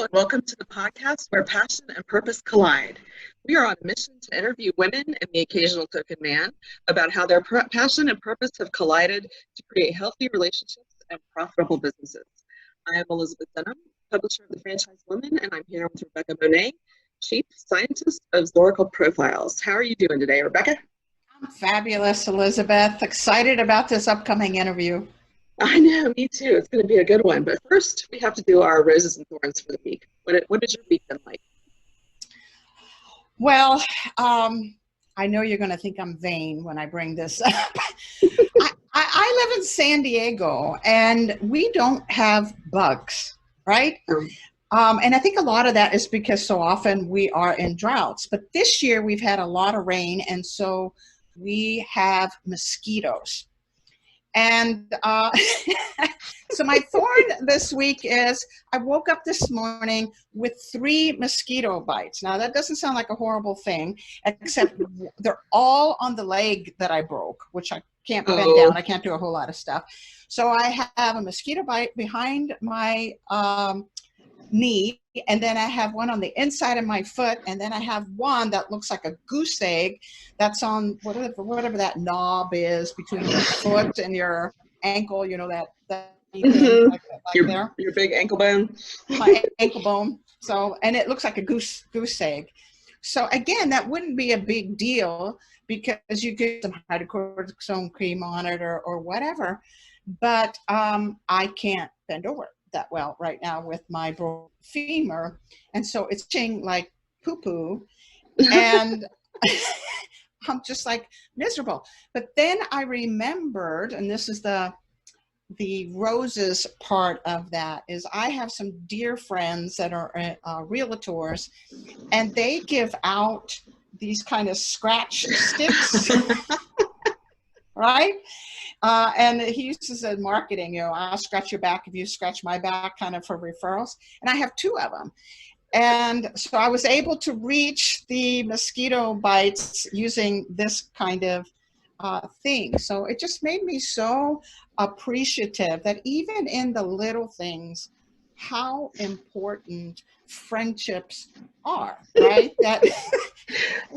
and welcome to the podcast where passion and purpose collide. We are on a mission to interview women and the occasional token man about how their passion and purpose have collided to create healthy relationships and profitable businesses. I am Elizabeth Denham, publisher of The Franchise Woman, and I'm here with Rebecca Monet, Chief Scientist of Zoracle Profiles. How are you doing today, Rebecca? I'm fabulous, Elizabeth. Excited about this upcoming interview. I know, me too. It's going to be a good one. But first, we have to do our roses and thorns for the week. What did your week been like? Well, I know you're going to think I'm vain when I bring this up. I live in San Diego, and we don't have bugs, right? And I think a lot of that is because so often we are in droughts. But this year, we've had a lot of rain, and so we have mosquitoes. And so my thorn this week is I woke up this morning with 3 mosquito bites. Now, that doesn't sound like a horrible thing, except they're all on the leg that I broke, which I can't bend down. I can't do a whole lot of stuff. So I have a mosquito bite behind my knee, and then I have one on the inside of my foot, and then I have one that looks like a goose egg that's on whatever that knob is between your foot and your ankle, you know, that thing, like there. Your big ankle bone. My ankle bone. So, and it looks like a goose egg. So again, that wouldn't be a big deal because you get some hydrocortisone cream on it or whatever, but I can't bend over that well right now with my broken femur, and so it's itching like poo-poo, and I'm just like miserable. But then I remembered, and this is the roses part of that, is I have some dear friends that are realtors, and they give out these kind of scratch sticks, right? And he uses in marketing, you know, I'll scratch your back if you scratch my back, kind of for referrals. And I have 2 of them. And so I was able to reach the mosquito bites using this kind of thing. So it just made me so appreciative that even in the little things, how important friendships are, right? That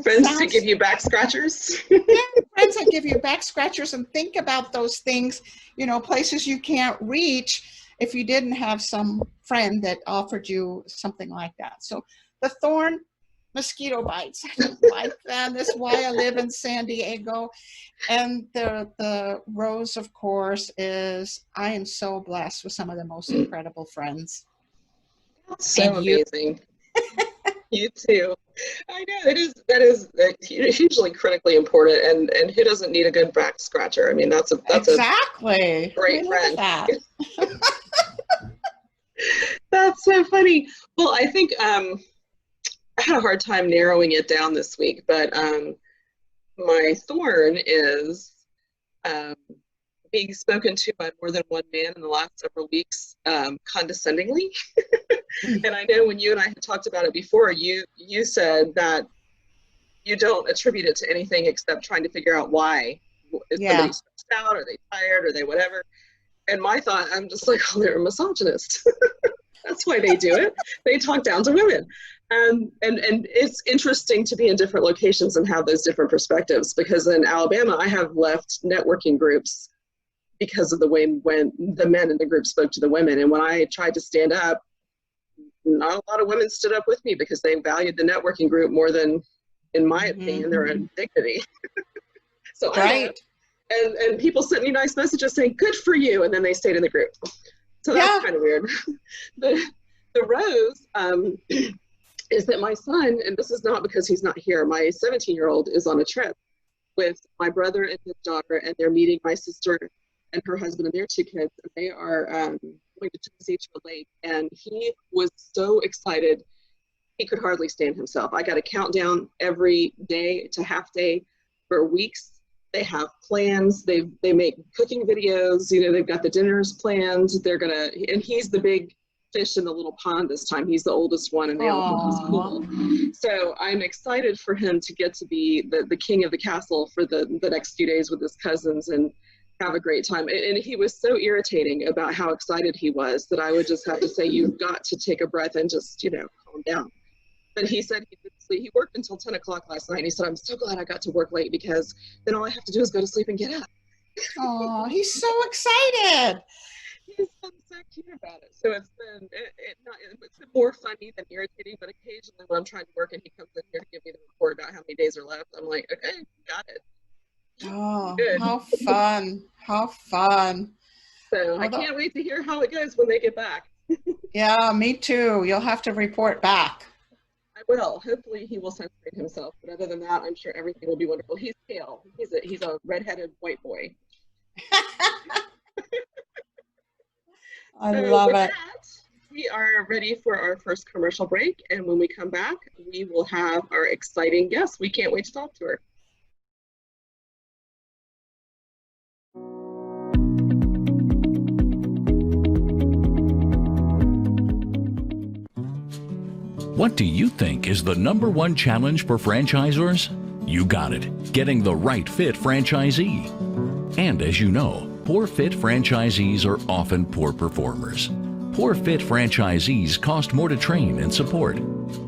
friends to give you back scratchers. Yeah, friends that give you back scratchers, and think about those things, you know, places you can't reach if you didn't have some friend that offered you something like that. So the thorn, mosquito bites. I don't like them. That's why I live in San Diego. And the rose, of course, is I am so blessed with some of the most incredible friends. So amazing. You too. I know that is hugely critically important, and who doesn't need a good back scratcher? I mean, that's exactly a great friend. That. That's so funny. Well, I think I had a hard time narrowing it down this week, but my thorn is being spoken to by more than one man in the last several weeks, condescendingly. And I know when you and I had talked about it before, you said that you don't attribute it to anything except trying to figure out why. Is somebody stressed out? Are they tired? Are they whatever? And my thought, I'm just like, oh, they're a misogynist. That's why they do it. They talk down to women. And it's interesting to be in different locations and have those different perspectives, because in Alabama, I have left networking groups because of the way when the men in the group spoke to the women. And when I tried to stand up, not a lot of women stood up with me because they valued the networking group more than, in my opinion, their own dignity. So right. And people sent me nice messages saying, good for you. And then they stayed in the group. So that's kind of weird. The rose is that my son, and this is not because he's not here, my 17-year-old is on a trip with my brother and his daughter, and they're meeting my sister and her husband and their 2 kids. And they are going to Tennessee to a lake, and he was so excited he could hardly stand himself. I got a countdown every day to half day for weeks. They have plans. They make cooking videos. You know, they've got the dinners planned. And he's the big fish in the little pond this time. He's the oldest one, and they all think he's cool. So I'm excited for him to get to be the king of the castle for the next few days with his cousins and have a great time. And he was so irritating about how excited he was that I would just have to say, you've got to take a breath and just, calm down. But he said he did sleep. He worked until 10 o'clock last night. And he said, I'm so glad I got to work late because then all I have to do is go to sleep and get up. Oh, he's so excited. He's been so cute about it. So it's been more funny than irritating, but occasionally when I'm trying to work and he comes in here to give me the report about how many days are left, I'm like, okay, got it. Oh, Good. how fun. How fun. So I can't wait to hear how it goes when they get back. Yeah, me too. You'll have to report back. I will. Hopefully he will censor himself. But other than that, I'm sure everything will be wonderful. He's pale. He's a redheaded white boy. I love it. That, we are ready for our first commercial break. And when we come back, we will have our exciting guest. We can't wait to talk to her. What do you think is the #1 challenge for franchisors? You got it, getting the right fit franchisee. And as you know, poor fit franchisees are often poor performers. Poor fit franchisees cost more to train and support.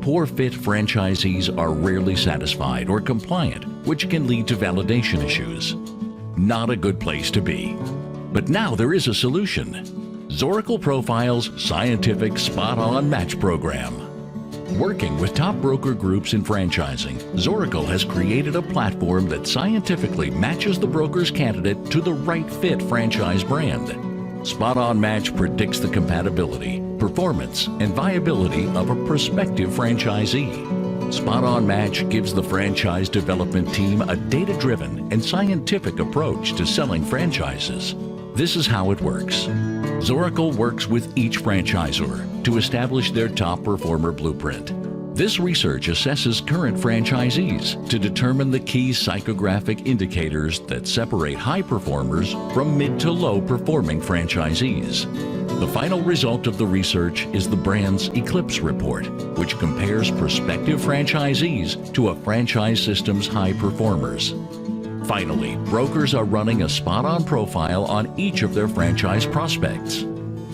Poor fit franchisees are rarely satisfied or compliant, which can lead to validation issues. Not a good place to be. But now there is a solution. Zoracle Profile's scientific spot-on match program. Working with top broker groups in franchising, Zoracle has created a platform that scientifically matches the broker's candidate to the right fit franchise brand. Spot On Match predicts the compatibility, performance, and viability of a prospective franchisee. Spot On Match gives the franchise development team a data-driven and scientific approach to selling franchises. This is how it works. Zoracle works with each franchisor to establish their top performer blueprint. This research assesses current franchisees to determine the key psychographic indicators that separate high performers from mid to low performing franchisees. The final result of the research is the brand's Eclipse report, which compares prospective franchisees to a franchise system's high performers. Finally, brokers are running a spot-on profile on each of their franchise prospects.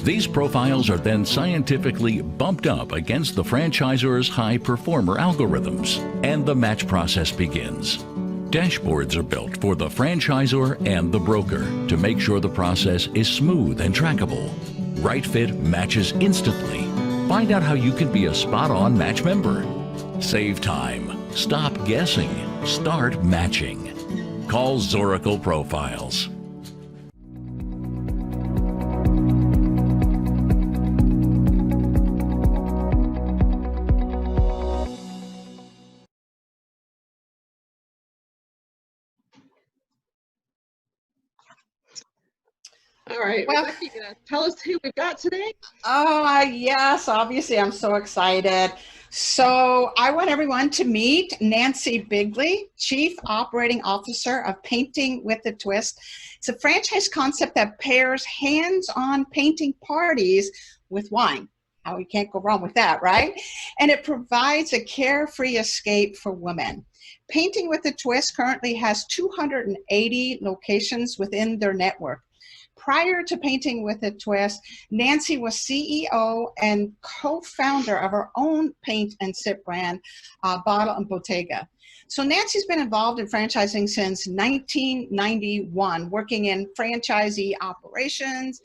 These profiles are then scientifically bumped up against the franchisor's high performer algorithms, and the match process begins. Dashboards are built for the franchisor and the broker to make sure the process is smooth and trackable. Right fit matches instantly. Find out how you can be a spot-on match member. Save time. Stop guessing. Start matching. Call Zoracle Profiles. All right, well, Rebecca, you gonna tell us who we've got today? Oh, yes, obviously I'm so excited. So I want everyone to meet Nancy Bigley, Chief Operating Officer of Painting with a Twist. It's a franchise concept that pairs hands-on painting parties with wine. Oh, you can't go wrong with that, right? And it provides a carefree escape for women. Painting with a Twist currently has 280 locations within their network. Prior to Painting with a Twist, Nancy was CEO and co-founder of her own paint and sip brand, Bottle and Bottega. So Nancy's been involved in franchising since 1991, working in franchisee operations,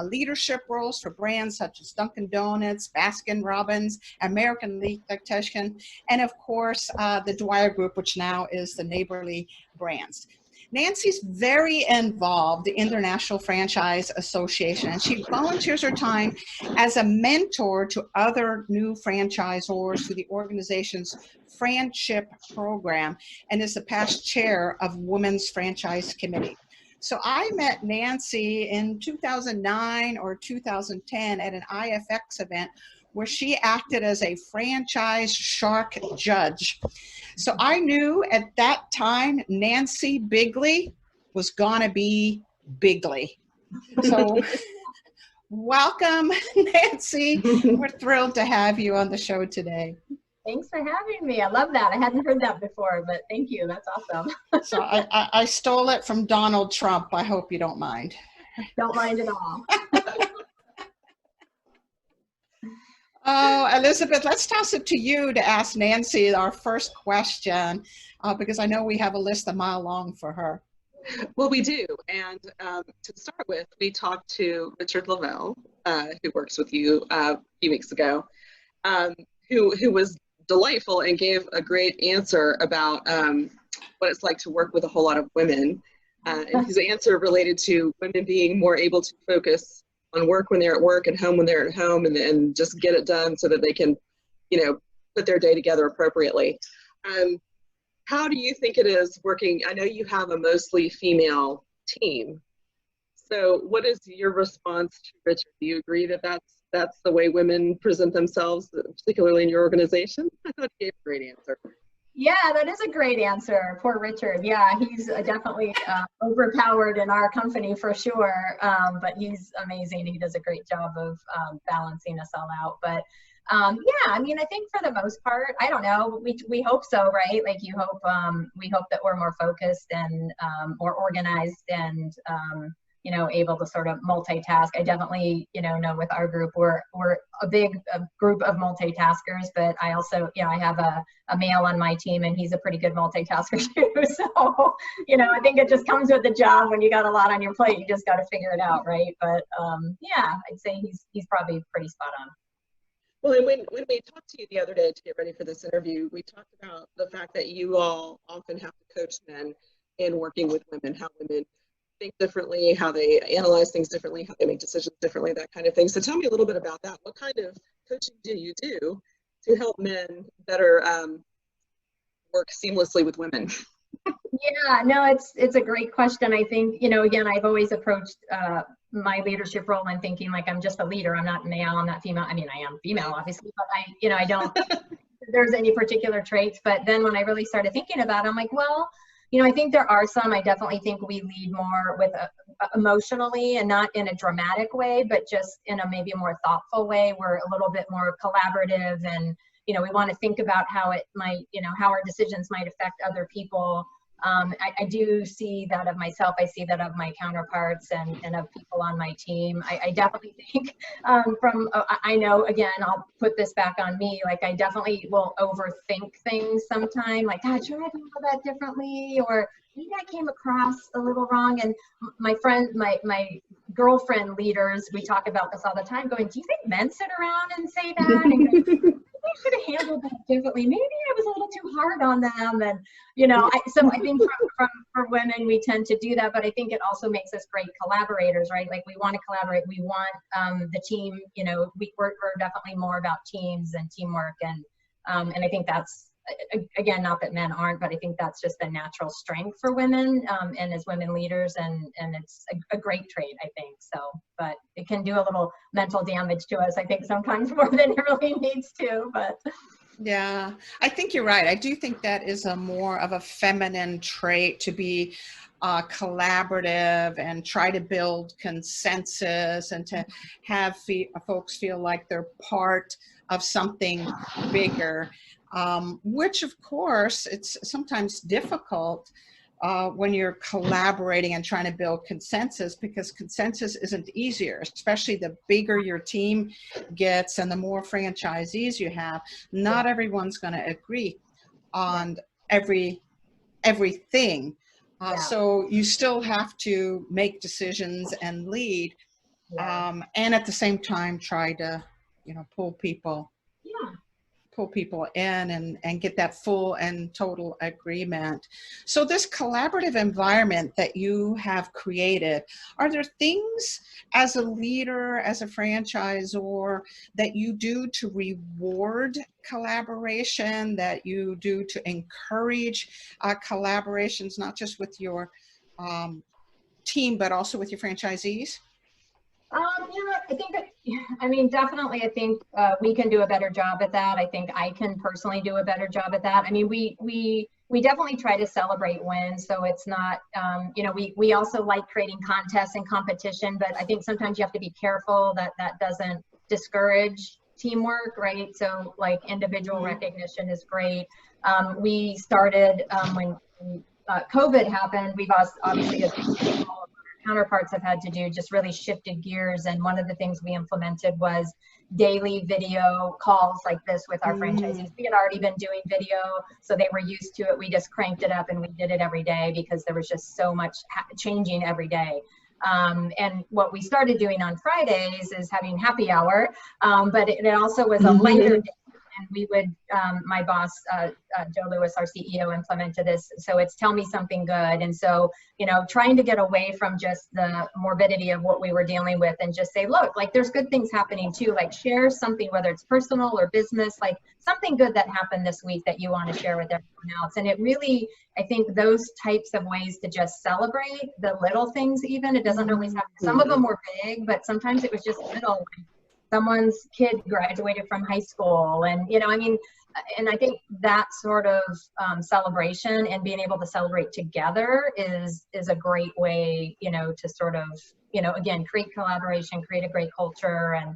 leadership roles for brands such as Dunkin' Donuts, Baskin Robbins, American Lactation, and of course, the Dwyer Group, which now is the Neighborly Brands. Nancy's very involved in the International Franchise Association, and she volunteers her time as a mentor to other new franchisors through the organization's Friendship Program and is the past chair of Women's Franchise Committee. So I met Nancy in 2009 or 2010 at an IFX event where she acted as a franchise shark judge. So I knew at that time Nancy Bigley was gonna be Bigley. So welcome, Nancy. We're thrilled to have you on the show today. Thanks for having me. I love that. I hadn't heard that before, but thank you. That's awesome. So I stole it from Donald Trump. I hope you don't mind. Don't mind at all. Oh, Elizabeth, let's toss it to you to ask Nancy our first question, because I know we have a list a mile long for her. Well, we do. And to start with, we talked to Richard Lavelle, who works with you a few weeks ago, who was delightful and gave a great answer about what it's like to work with a whole lot of women. And his answer related to women being more able to focus on work when they're at work and home when they're at home, and just get it done so that they can, put their day together appropriately. How do you think it is working? I know you have a mostly female team. So what is your response to Richard? Do you agree that that's the way women present themselves, particularly in your organization? I thought he gave a great answer. Yeah, that is a great answer. Poor Richard. Yeah, he's definitely overpowered in our company for sure, but he's amazing. He does a great job of balancing us all out. But yeah, I mean, I think for the most part, I don't know, we hope so, right? Like we hope that we're more focused and more organized and able to sort of multitask. I definitely, know with our group, we're a big group of multitaskers, but I also, I have a male on my team and he's a pretty good multitasker too. So, I think it just comes with the job. When you got a lot on your plate, you just got to figure it out, right? But yeah, I'd say he's probably pretty spot on. Well, and when we talked to you the other day to get ready for this interview, we talked about the fact that you all often have to coach men in working with women, how women think differently, how they analyze things differently, how they make decisions differently, that kind of thing. So tell me a little bit about that. What kind of coaching do you do to help men better work seamlessly with women? Yeah, no, it's a great question. I think, again, I've always approached my leadership role and thinking like I'm just a leader. I'm not male, I'm not female. I mean, I am female, obviously, but I don't there's any particular traits. But then when I really started thinking about it, I'm like, well, I think there are some. I definitely think we lead more with emotionally and not in a dramatic way, but just in a maybe more thoughtful way. We're a little bit more collaborative, and we want to think about how it might, how our decisions might affect other people. I do see that of myself. I see that of my counterparts and of people on my team. I definitely think I know, again, I'll put this back on me. Like I definitely will overthink things sometime. Like, God, should I do that differently? Or maybe I came across a little wrong. And my girlfriend leaders, we talk about this all the time, going, do you think men sit around and say that? And I should have handled that differently. Maybe I was a little too hard on them. And, so I think for women, we tend to do that, but I think it also makes us great collaborators, right? Like we want to collaborate. We want the team, we're definitely more about teams and teamwork. And I think that's, again, not that men aren't, but I think that's just a natural strength for women and as women leaders, and it's a great trait, I think. So, but it can do a little mental damage to us, I think, sometimes more than it really needs to. But yeah, I think you're right. I do think that is a more of a feminine trait, to be collaborative and try to build consensus and to have folks feel like they're part of something bigger. Which of course it's sometimes difficult when you're collaborating and trying to build consensus, because consensus isn't easier, especially the bigger your team gets and the more franchisees you have. Not everyone's going to agree on everything. So you still have to make decisions and lead, and at the same time try to pull people in and get that full and total agreement. So this collaborative environment that you have created, are there things as a leader, as a franchisor, that you do to reward collaboration, that you do to encourage collaborations, not just with your team, but also with your franchisees? I think definitely, I think we can do a better job at that. I think I can personally do a better job at that. I mean, we definitely try to celebrate wins. So it's not, we also like creating contests and competition, but I think sometimes you have to be careful that that doesn't discourage teamwork, right? So like individual recognition is great. We started when COVID happened. We've obviously, as all of our counterparts have had to do, just really shifted gears. And one of the things we implemented was daily video calls like this with our franchisees. We had already been doing video, so they were used to it. We just cranked it up and we did it every day because there was just so much changing every day. And what we started doing on Fridays is having happy hour, but it also was a later day. And we would, my boss, Joe Lewis, our CEO, implemented this. So it's tell me something good. And so, you know, trying to get away from just the morbidity of what we were dealing with and just say, look, like there's good things happening too. Like share something, whether it's personal or business, like something good that happened this week that you want to share with everyone else. And it really, I think those types of ways to just celebrate the little things, even, it doesn't always have, some of them were big, but sometimes it was just little. Like, someone's kid graduated from high school, and, you know, I mean, and I think that sort of celebration and being able to celebrate together is a great way, you know, to sort of, you know, again, create collaboration, create a great culture, and,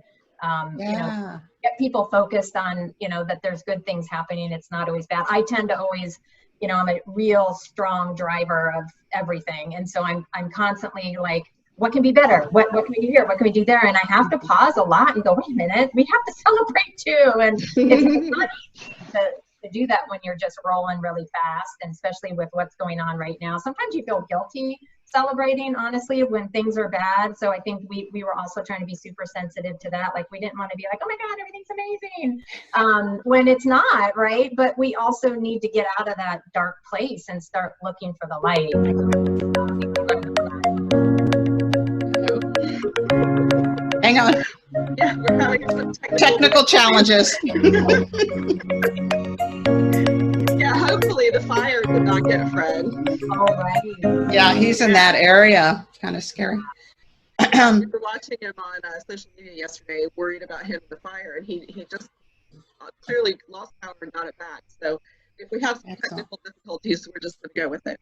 you know, get people focused on, you know, that there's good things happening. It's not always bad. I tend to always, you know, I'm a real strong driver of everything. And so I'm constantly like, what can be better? What can we do here? What can we do there? And I have to pause a lot and go, wait a minute, we have to celebrate too. And it's not easy to do that when you're just rolling really fast, and especially with what's going on right now. Sometimes you feel guilty celebrating, honestly, when things are bad. So I think we were also trying to be super sensitive to that. Like, we didn't want to be like, oh my God, everything's amazing, when it's not, right? But we also need to get out of that dark place and start looking for the light. Hang on. Yeah, we're having some Technical challenges. Yeah, hopefully the fire did not get Fred. Alrighty. Yeah, he's in that area. Kind of scary. We were watching him on social media yesterday, worried about him in the fire, and he just clearly lost power and got it back. So if we have some technical difficulties, we're just going to go with it.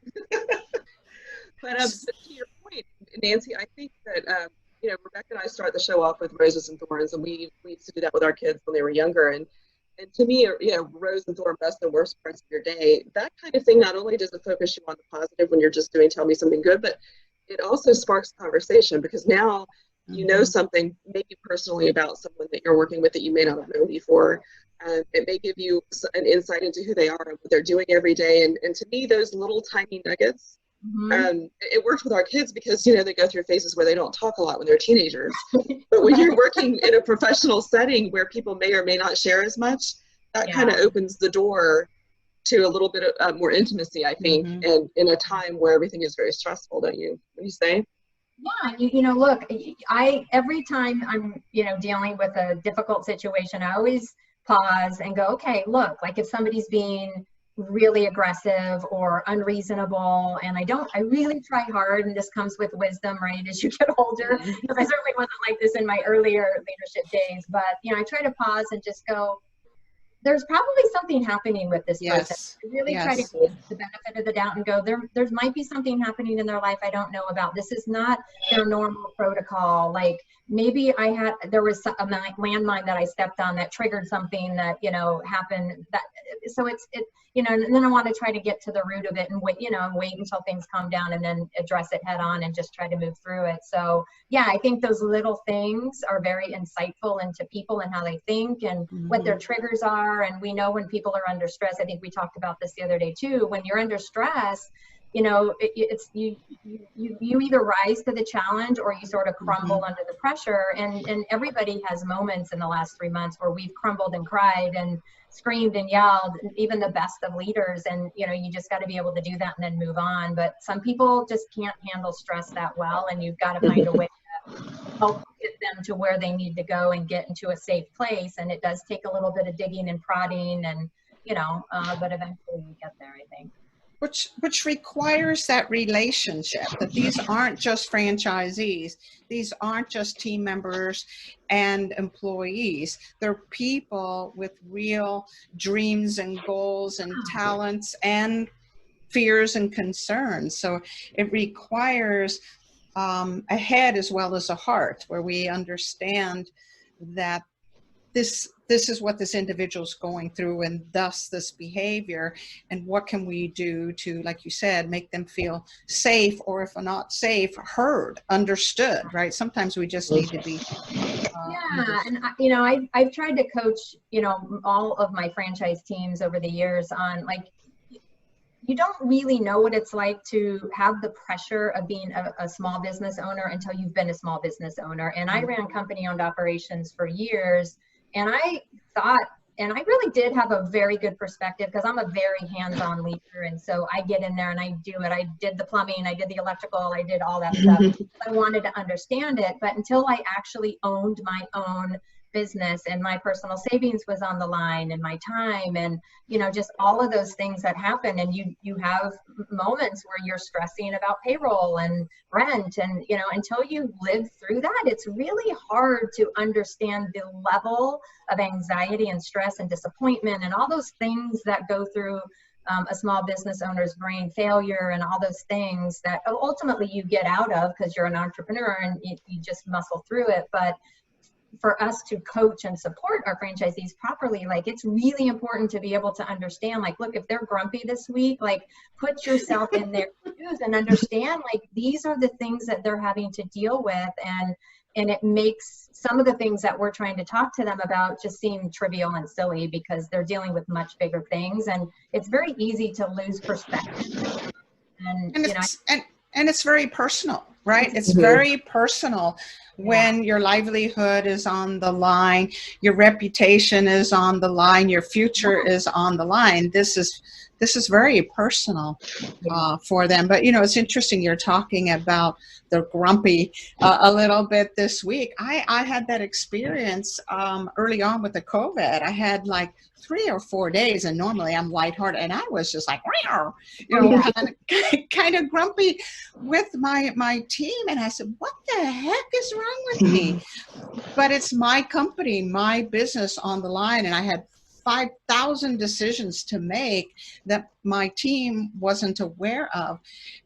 But to your point, Nancy, I think that you know, Rebecca and I start the show off with Roses and Thorns, and we used to do that with our kids when they were younger. And to me, you know, rose and thorn, best and worst parts of your day, that kind of thing, not only does it focus you on the positive when you're just doing tell me something good, but it also sparks conversation, because now you know something maybe personally about someone that you're working with that you may not have known before. It may give you an insight into who they are and what they're doing every day. And to me, those little tiny nuggets, it works with our kids, because, you know, they go through phases where they don't talk a lot when they're teenagers. But when you're working in a professional setting where people may or may not share as much, that kind of opens the door to a little bit of more intimacy, I think, and in a time where everything is very stressful, don't you? What do you say? Yeah, you know, look, every time I'm, you know, dealing with a difficult situation, I always pause and go, okay, look, like if somebody's being really aggressive or unreasonable, and I really try hard, and this comes with wisdom, right, as you get older, because I certainly wasn't like this in my earlier leadership days, but, you know, I try to pause and just go, there's probably something happening with this person. I really try to give the benefit of the doubt and go, there might be something happening in their life I don't know about. This is not their normal protocol. Like, maybe there was a landmine that I stepped on that triggered something that, you know, happened. So it, you know, and then I want to try to get to the root of it and wait, you know, and wait until things calm down and then address it head on and just try to move through it. So yeah, I think those little things are very insightful into people and how they think and what their triggers are. And we know when people are under stress, I think we talked about this the other day too, when you're under stress, you know, it's you either rise to the challenge or you sort of crumble under the pressure. And everybody has moments in the last 3 months where we've crumbled and cried and screamed and yelled, even the best of leaders. And, you know, you just got to be able to do that and then move on. But some people just can't handle stress that well. And you've got to find a way to help get them to where they need to go and get into a safe place. And it does take a little bit of digging and prodding and, you know, but eventually you get there, I think. Which requires that relationship, that these aren't just franchisees, these aren't just team members and employees. They're people with real dreams and goals and talents and fears and concerns. So it requires a head as well as a heart, where we understand that this is what this individual's going through, and thus this behavior, and what can we do to, like you said, make them feel safe, or if not safe, heard, understood, right? Sometimes we just need to be yeah, and you know, I've tried to coach, you know, all of my franchise teams over the years on, like, you don't really know what it's like to have the pressure of being a small business owner until you've been a small business owner. And I ran company-owned operations for years, and I thought, and I really did have a very good perspective because I'm a very hands-on leader. And so I get in there and I do it. I did the plumbing, I did the electrical, I did all that stuff. I wanted to understand it, but until I actually owned my own business and my personal savings was on the line, and my time, and, you know, just all of those things that happen. And you have moments where you're stressing about payroll and rent, and, you know, until you live through that, it's really hard to understand the level of anxiety and stress and disappointment and all those things that go through a small business owner's brain, failure and all those things that ultimately you get out of because you're an entrepreneur and you just muscle through it. But for us to coach and support our franchisees properly, like, it's really important to be able to understand, like, look, if they're grumpy this week, like, put yourself in their shoes and understand, like, these are the things that they're having to deal with. And it makes some of the things that we're trying to talk to them about just seem trivial and silly because they're dealing with much bigger things. And it's very easy to lose perspective. And you know, and it's very personal, right? It's very personal when your livelihood is on the line, your reputation is on the line, your future is on the line. This is very personal for them. But, you know, it's interesting you're talking about the grumpy a little bit this week. I had that experience early on with the COVID. I had like 3 or 4 days, and normally I'm lighthearted, and I was just like, you know, kind of grumpy with my team. And I said, what the heck is wrong with me? But it's my company, my business on the line, and I had 5,000 decisions to make that my team wasn't aware of.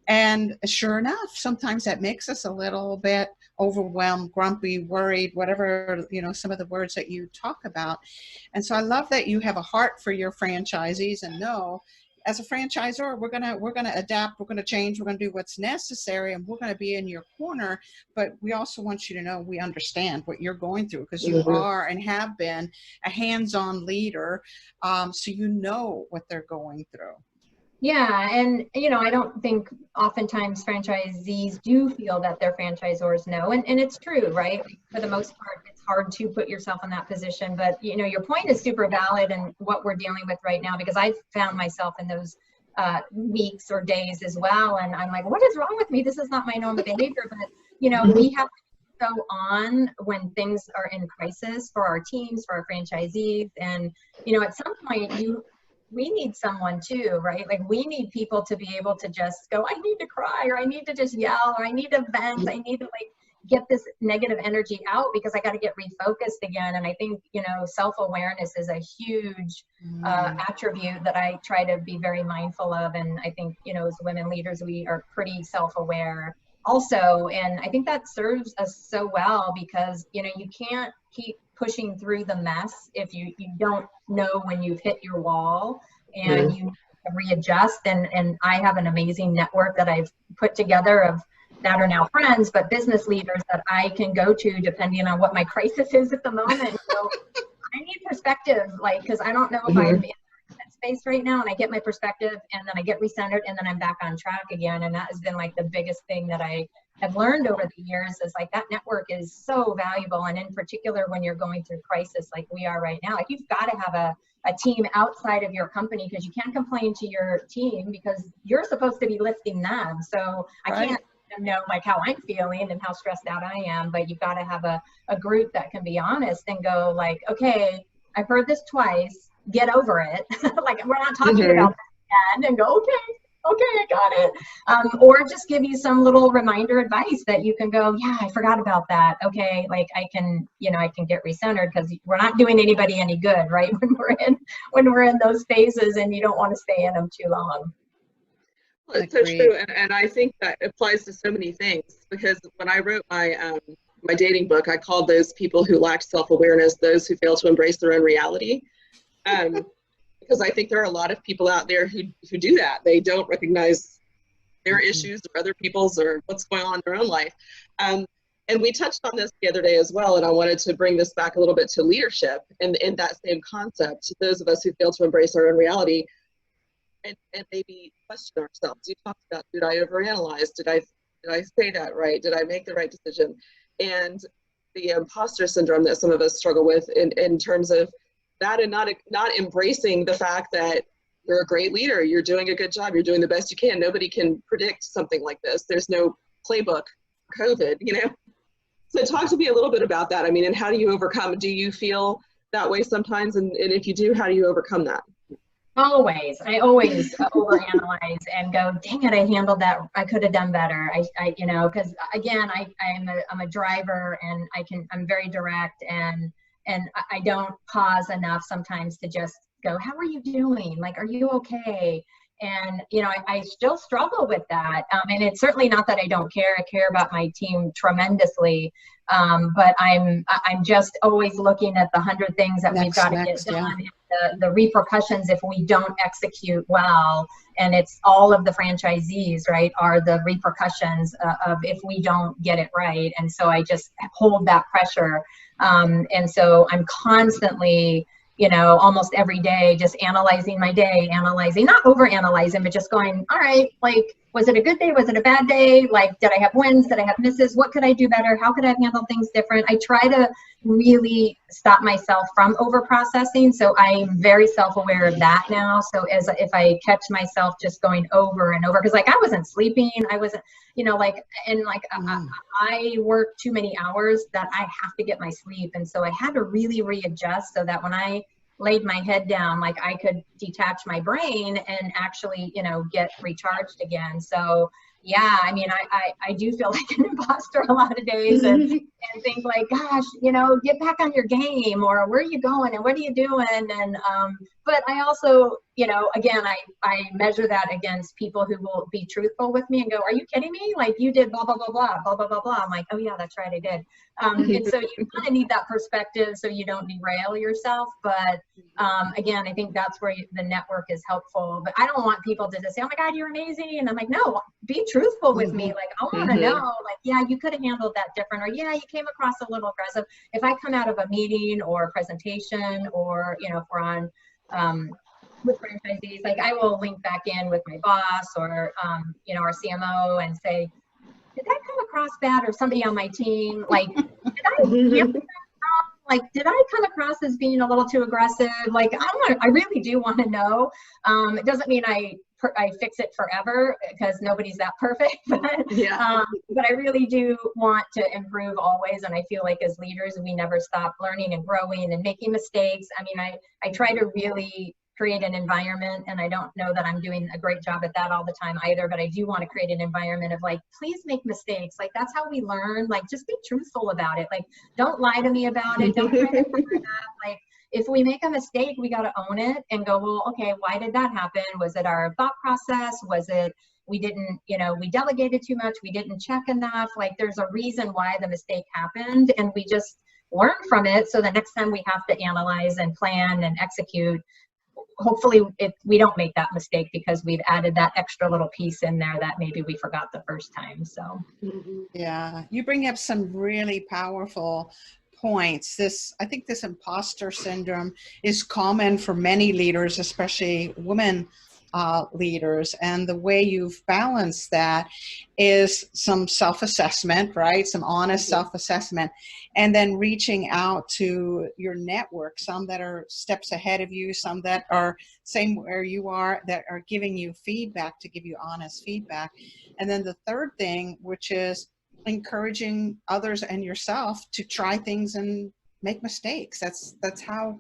And sure enough, sometimes that makes us a little bit overwhelmed, grumpy, worried, whatever, you know, some of the words that you talk about. And so I love that you have a heart for your franchisees and know, as a franchisor, we're gonna adapt, we're gonna change, we're gonna do what's necessary, and we're gonna be in your corner. But we also want you to know we understand what you're going through, because you are and have been a hands-on leader, so you know what they're going through. Yeah, and you know, I don't think oftentimes franchisees do feel that their franchisors know, and it's true, right? For the most part, it's hard to put yourself in that position. But you know, your point is super valid, and what we're dealing with right now, because I've found myself in those weeks or days as well, and I'm like, what is wrong with me? This is not my normal behavior. But you know, we have to go on when things are in crisis for our teams, for our franchisees, and you know, at some point we need someone too, right? Like, we need people to be able to just go, I need to cry, or I need to just yell, or I need to vent, I need to like get this negative energy out because I got to get refocused again. And I think, you know, self-awareness is a huge attribute that I try to be very mindful of. And I think, you know, as women leaders, we are pretty self-aware also. And I think that serves us so well because, you know, you can't keep pushing through the mess if you don't know when you've hit your wall, and you readjust. And I have an amazing network that I've put together of that are now friends, but business leaders that I can go to depending on what my crisis is at the moment. So I need perspective, like, because I don't know if I'm in that space right now, and I get my perspective and then I get recentered and then I'm back on track again. And that has been like the biggest thing that I have learned over the years, is like that network is so valuable. And in particular, when you're going through crisis like we are right now, like, you've got to have a team outside of your company, because you can't complain to your team because you're supposed to be lifting them. So I can't let them know like how I'm feeling and how stressed out I am, but you've got to have a group that can be honest and go like, okay, I've heard this twice, get over it. Like, we're not talking about that again, and go, okay, I got it. Or just give you some little reminder advice that you can go, yeah, I forgot about that. Okay, like I can get recentered, because we're not doing anybody any good, right? When we're in those phases, and you don't want to stay in them too long. Well, it's so true, and I think that applies to so many things, because when I wrote my my dating book, I called those people who lacked self-awareness those who fail to embrace their own reality. Because I think there are a lot of people out there who do that. They don't recognize their issues or other people's or what's going on in their own life. And we touched on this the other day as well, and I wanted to bring this back a little bit to leadership and in that same concept, those of us who fail to embrace our own reality and maybe question ourselves. You talked about, did I overanalyze? Did I say that right? Did I make the right decision? And the imposter syndrome that some of us struggle with in terms of that, and not embracing the fact that you're a great leader, you're doing a good job, you're doing the best you can. Nobody can predict something like this. There's no playbook for COVID, you know? So talk to me a little bit about that. I mean, and how do you overcome? Do you feel that way sometimes? And if you do, how do you overcome that? Always. I always overanalyze and go, dang it, I handled that. I could have done better. I you know, because again, I'm a driver, and I'm very direct, and I don't pause enough sometimes to just go, how are you doing? Like, are you okay? And, you know, I still struggle with that. And it's certainly not that I don't care. I care about my team tremendously. But I'm just always looking at the 100 things that we've got to get done. Yeah. The repercussions if we don't execute well, and it's all of the franchisees, right, are the repercussions of if we don't get it right. And so I just hold that pressure. And so I'm constantly, you know, almost every day, just analyzing my day, not over analyzing, but just going, all right, like, was it a good day? Was it a bad day? Like, did I have wins? Did I have misses? What could I do better? How could I handle things different? I try to really stop myself from over processing. So I'm very self-aware of that now. So if I catch myself just going over and over, because like I wasn't sleeping, I wasn't, you know, like, and like I work too many hours that I have to get my sleep. And so I had to really readjust so that when I laid my head down, like I could detach my brain and actually, you know, get recharged again. So yeah, I mean, I do feel like an imposter a lot of days and think like, gosh, you know, get back on your game, or where are you going and what are you doing? And, but I also, you know, again, I measure that against people who will be truthful with me and go, are you kidding me? Like, you did blah, blah, blah, blah, blah, blah, blah, blah. I'm like, oh yeah, that's right, I did. And so you kind of need that perspective so you don't derail yourself. But again, I think that's where the network is helpful. But I don't want people to just say, oh my God, you're amazing. And I'm like, no, be truthful with me. Like, I want to know, like, yeah, you could have handled that different, or yeah, you came across a little aggressive. If I come out of a meeting or a presentation, or, you know, if we're on with franchisees, like I will link back in with my boss or, you know, our CMO and say, did that come across bad, or somebody on my team? Like, did I handle that wrong? Like, did I come across as being a little too aggressive? Like, I really do want to know. It doesn't mean I fix it forever, because nobody's that perfect, but, Yeah. but I really do want to improve always. And I feel like as leaders, we never stop learning and growing and making mistakes. I mean, I try to really create an environment, and I don't know that I'm doing a great job at that all the time either, but I do want to create an environment of like, please make mistakes. Like, that's how we learn. Like, just be truthful about it. Like, don't lie to me about it. Don't try to cover it up. Like, if we make a mistake, we got to own it and go, well, okay, why did that happen? Was it our thought process? Was it, we didn't, you know, we delegated too much, we didn't check enough? Like, there's a reason why the mistake happened, and we just learn from it. So the next time we have to analyze and plan and execute, hopefully we don't make that mistake because we've added that extra little piece in there that maybe we forgot the first time. So yeah, you bring up some really powerful points. I think this imposter syndrome is common for many leaders, especially women leaders, and the way you've balanced that is some self-assessment, right? Some honest self-assessment, and then reaching out to your network, some that are steps ahead of you, some that are same where you are, that are giving you feedback, to give you honest feedback. And then the third thing, which is encouraging others and yourself to try things and make mistakes. That's how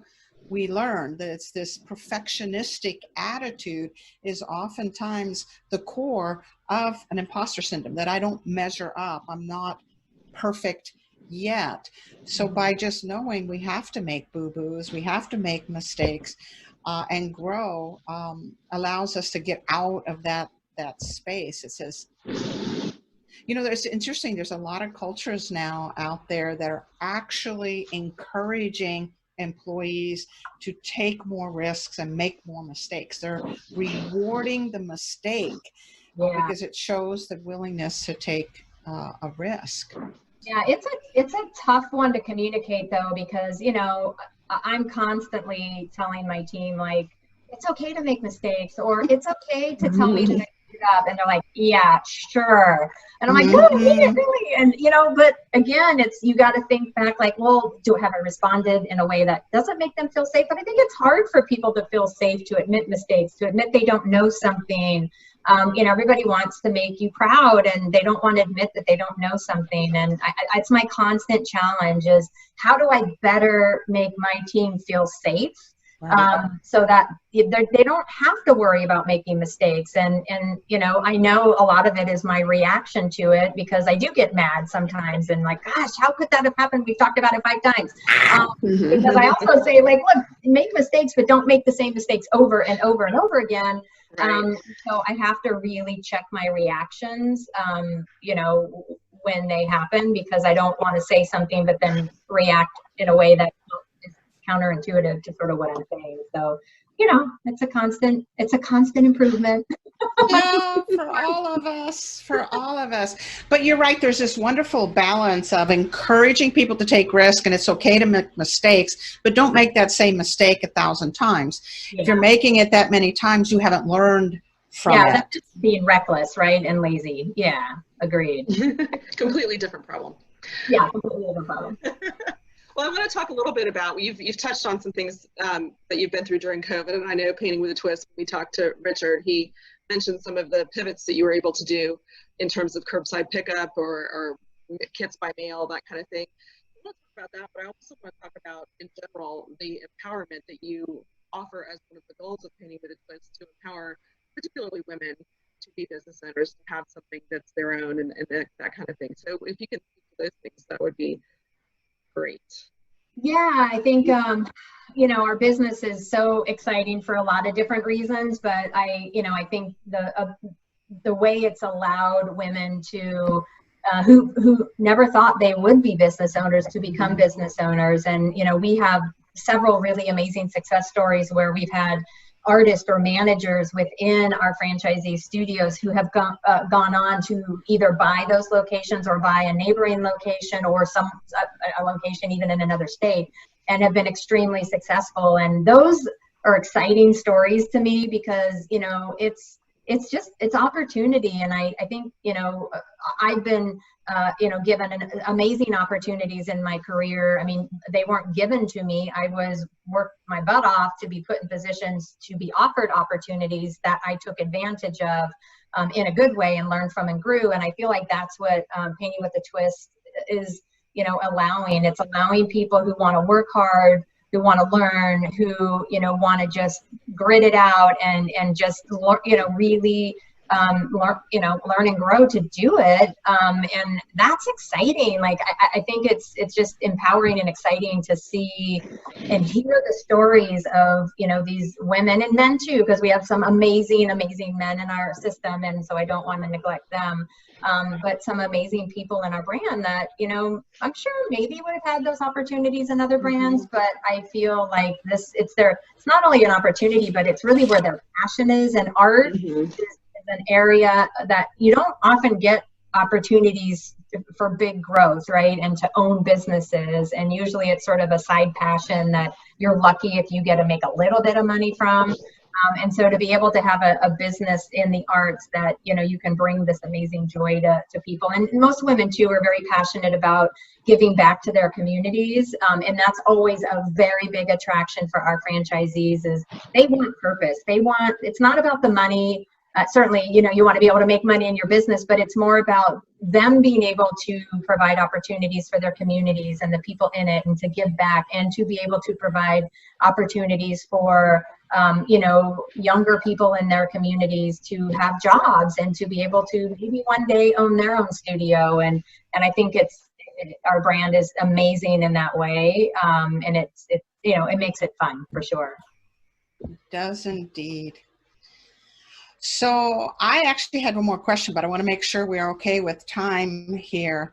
we learn. That it's this perfectionistic attitude is oftentimes the core of an imposter syndrome, that I don't measure up, I'm not perfect yet. So by just knowing we have to make boo-boos, we have to make mistakes and grow, allows us to get out of that space. It says, You know, there's interesting, there's a lot of cultures now out there that are actually encouraging employees to take more risks and make more mistakes. They're rewarding the mistake Yeah. because it shows the willingness to take a risk. Yeah, it's a tough one to communicate though, because, you know, I'm constantly telling my team, like, it's okay to make mistakes, or it's okay to tell me that I screwed up. And they're like, yeah, sure. And I'm like, no, I mean it really. And, you know, but again, you got to think back, like, well, have I responded in a way that doesn't make them feel safe? But I think it's hard for people to feel safe to admit mistakes, to admit they don't know something. You know, everybody wants to make you proud, and they don't want to admit that they don't know something. And it's my constant challenge is, how do I better make my team feel safe? So that they don't have to worry about making mistakes. And, you know, I know a lot of it is my reaction to it, because I do get mad sometimes and like, gosh, how could that have happened? We've talked about it 5 times. Because I also say, like, look, make mistakes, but don't make the same mistakes over and over and over again. Right. So I have to really check my reactions, you know, when they happen, because I don't want to say something but then react in a way that is counterintuitive to sort of what I'm saying. So, you know, it's a constant improvement. Yeah, for all of us. But you're right, there's this wonderful balance of encouraging people to take risk, and it's okay to make mistakes, but don't make that same mistake 1,000 times. Yeah. If you're making it that many times, you haven't learned from it. That's just being reckless, right? And lazy. Yeah, agreed. Completely different problem. Yeah, completely different problem. Well, I want to talk a little bit about, you've touched on some things that you've been through during COVID, and I know Painting with a Twist, when we talked to Richard, he mentioned some of the pivots that you were able to do in terms of curbside pickup or kits by mail, that kind of thing. I want to talk about that, but I also want to talk about, in general, the empowerment that you offer as one of the goals of Painting with a Twist, to empower particularly women to be business owners, to have something that's their own, and that kind of thing. So if you can speak to those things, that would be great. Yeah, I think, you know, our business is so exciting for a lot of different reasons, but I think the way it's allowed women to, who never thought they would be business owners, to become business owners. And, you know, we have several really amazing success stories where we've had artists or managers within our franchisee studios who have gone on to either buy those locations or buy a neighboring location, or a location even in another state, and have been extremely successful. And those are exciting stories to me, because, you know, it's opportunity. And I think, you know, I've been, you know, given amazing opportunities in my career. I mean, they weren't given to me. I worked my butt off to be put in positions to be offered opportunities that I took advantage of in a good way and learned from and grew. And I feel like that's what Painting with a Twist is, you know, allowing. It's allowing people who want to work hard, who want to learn, who, you know, want to just grit it out and just, you know, really learn and grow to do it. And that's exciting. Like, I think it's just empowering and exciting to see and hear the stories of, you know, these women and men too, because we have some amazing men in our system. And so I don't want to neglect them. But some amazing people in our brand that, you know, I'm sure maybe would have had those opportunities in other brands, but I feel like it's not only an opportunity, but it's really where their passion is. And art is an area that you don't often get opportunities for big growth, right? And to own businesses. And usually it's sort of a side passion that you're lucky if you get to make a little bit of money from. And so to be able to have a business in the arts that, you know, you can bring this amazing joy to people. And most women too are very passionate about giving back to their communities. And that's always a very big attraction for our franchisees, is they want purpose. It's not about the money. Certainly, you know, you want to be able to make money in your business, but it's more about them being able to provide opportunities for their communities and the people in it, and to give back, and to be able to provide opportunities for, you know, younger people in their communities to have jobs, and to be able to maybe one day own their own studio. And I think our brand is amazing in that way. And it's you know, it makes it fun for sure. It does indeed. So I actually had one more question, but I want to make sure we're okay with time here.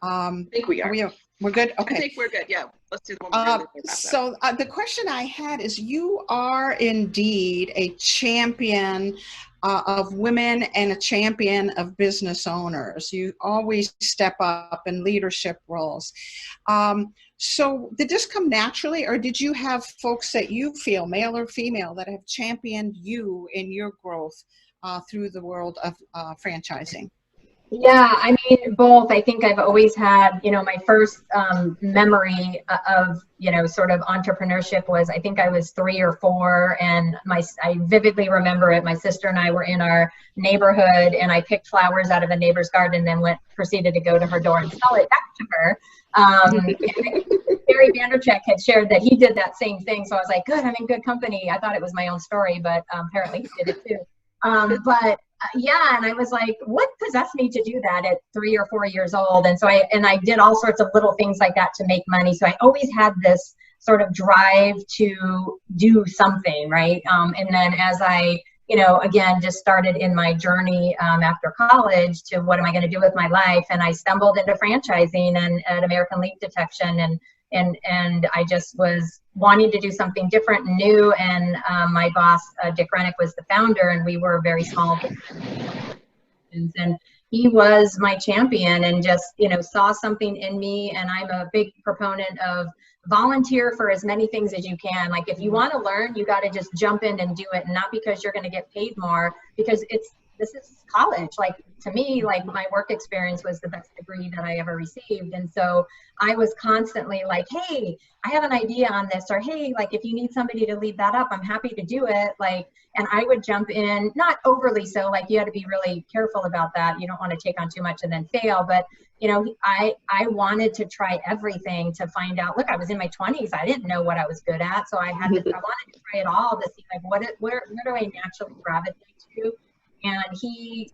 I think we are. We're good? Okay. I think we're good. Yeah. Let's do the one more. So the question I had is, you are indeed a champion of women and a champion of business owners. You always step up in leadership roles. So did this come naturally, or did you have folks that you feel, male or female, that have championed you in your growth through the world of franchising? Yeah, I mean, both. I think I've always had, my first memory of, sort of entrepreneurship was, I think I was 3 or 4, and I vividly remember it. My sister and I were in our neighborhood, and I picked flowers out of a neighbor's garden, and then proceeded to go to her door and sell it back to her. Barry Vandercheck had shared that he did that same thing, so I was like, good, I'm in good company. I thought it was my own story, but apparently he did it too. Yeah, and I was like, what possessed me to do that at 3 or 4 years old? And so I did all sorts of little things like that to make money. So I always had this sort of drive to do something, right? And then as I, again, just started in my journey after college to what am I going to do with my life? And I stumbled into franchising and at American Leak Detection, and I just was wanting to do something different and new. And my boss, Dick Rennick, was the founder, and we were very small. And he was my champion, and just, saw something in me. And I'm a big proponent of volunteer for as many things as you can. Like, if you want to learn, you got to just jump in and do it, and not because you're going to get paid more, because this is college. Like, to me, like, my work experience was the best degree that I ever received. And so I was constantly like, hey, I have an idea on this, or hey, like, if you need somebody to lead that up, I'm happy to do it. Like, and I would jump in, not overly so, like, you had to be really careful about that. You don't want to take on too much and then fail. But, I wanted to try everything to find out, look, I was in my 20s. I didn't know what I was good at. So I wanted to try it all to see, like, where do I naturally gravitate to? And he,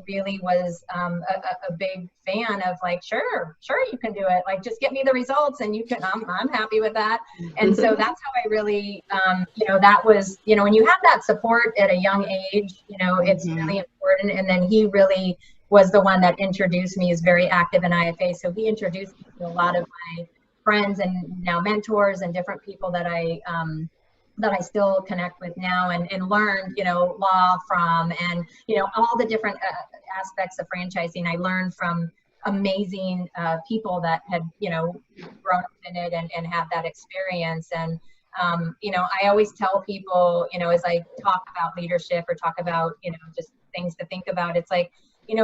really was a big fan of, like, sure, you can do it. Like, just get me the results and you can, I'm happy with that. And so that's how I really, that was, when you have that support at a young age, it's really important. And then he really was the one that introduced me. He's very active in IFA. So he introduced me to a lot of my friends and now mentors and different people that I still connect with now, and learned, law from, and, all the different aspects of franchising. I learned from amazing people that had, grown up in it and had that experience. And, I always tell people, as I talk about leadership or talk about, just things to think about, it's like,